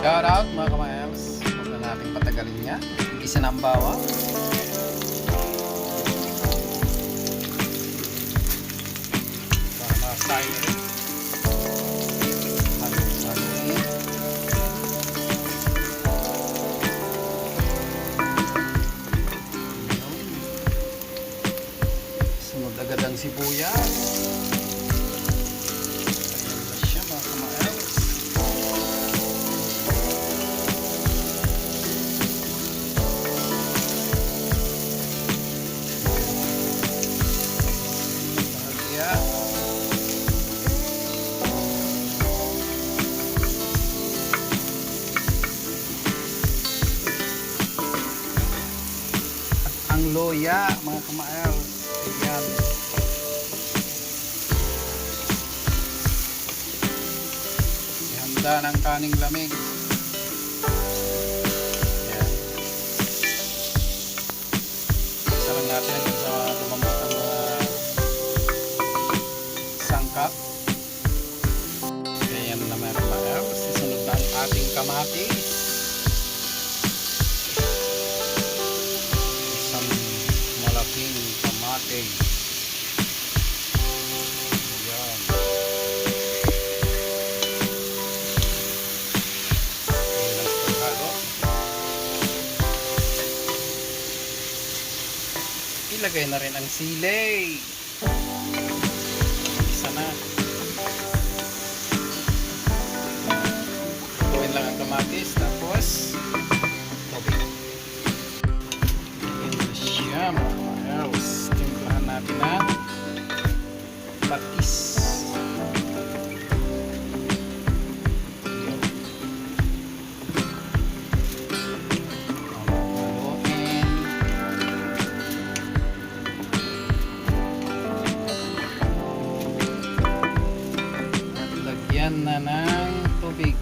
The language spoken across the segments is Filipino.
Shout out mga kamayals. Huwag na natin patagalin niya. Isa na ang bawang. Para makasay na rin. Halo-haloin. Sunod agad ang sibuyas. Ayan na siya mga kamayals. Ang loya mga kamayals. Ayan. Ihanda ng kaning lamig. Ayan. Isa lang natin hanggang sa lumambot ang sangkap. Ayan na mga kamayals. Isunod na ang ating kamatis. Malaking kamate. Ayan. Ayan ang paghalo. Ilagay na rin ang sili. Isa na. Gawin lang ang kamatis. Tapos tubig. Ayan na siya mga kamayals. Timplahan natin ang patis. Haluin. At lagyan na ng tubig.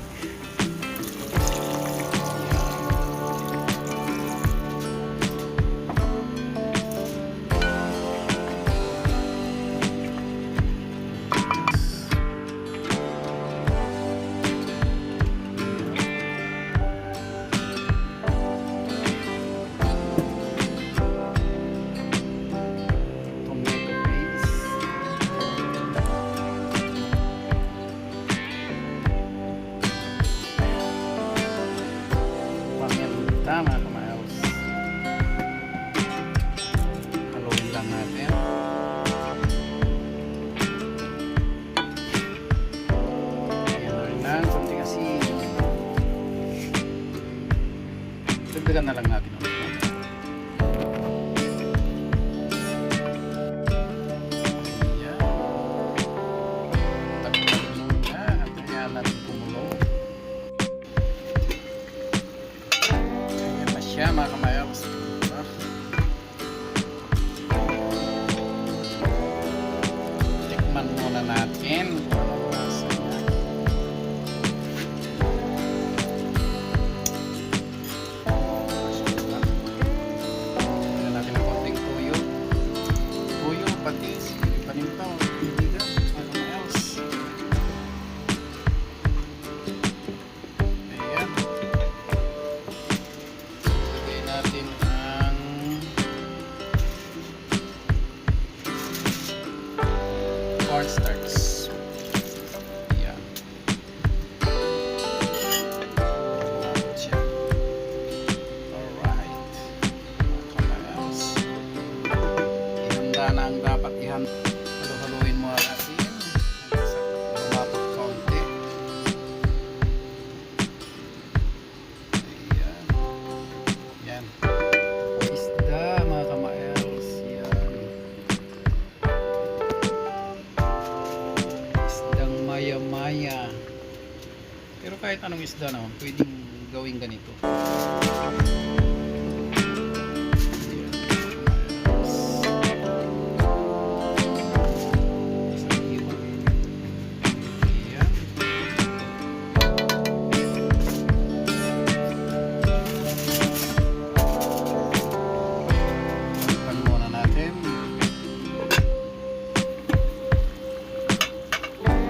Tama kamayos. Haluin lang natin. Ayan na rin ng konting asin. Dagdagan na lang natin ulit. Ayan. Dagdagan muna at ayan natin kumulong. Yan mga kamayals. Tikman muna natin kung anong lasa niya. Lagyan natin ng konting tuyo. Tuyo, patis, paninta, ibigan, mga kamayals. Ayan. Natin ang cornstarch. Ayan. Alright. Kamayals. Ihanda na ang dapat ihanda. Haluin mo ang asin. Hanggang sa lumapot kaunti. Ayan. Yan. Isda mga kamayals. Yan. Isdang maya-maya. Pero kahit anong isda naman, pwedeng gawing ganito.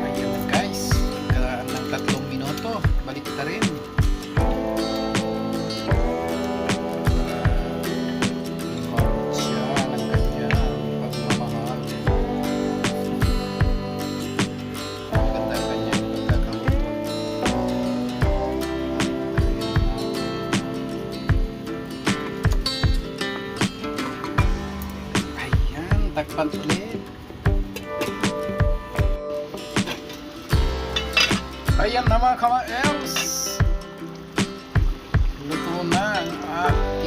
Ayan guys, 3 minuto, balik ta rin. Ayan na mga ka-Els. Luto na ang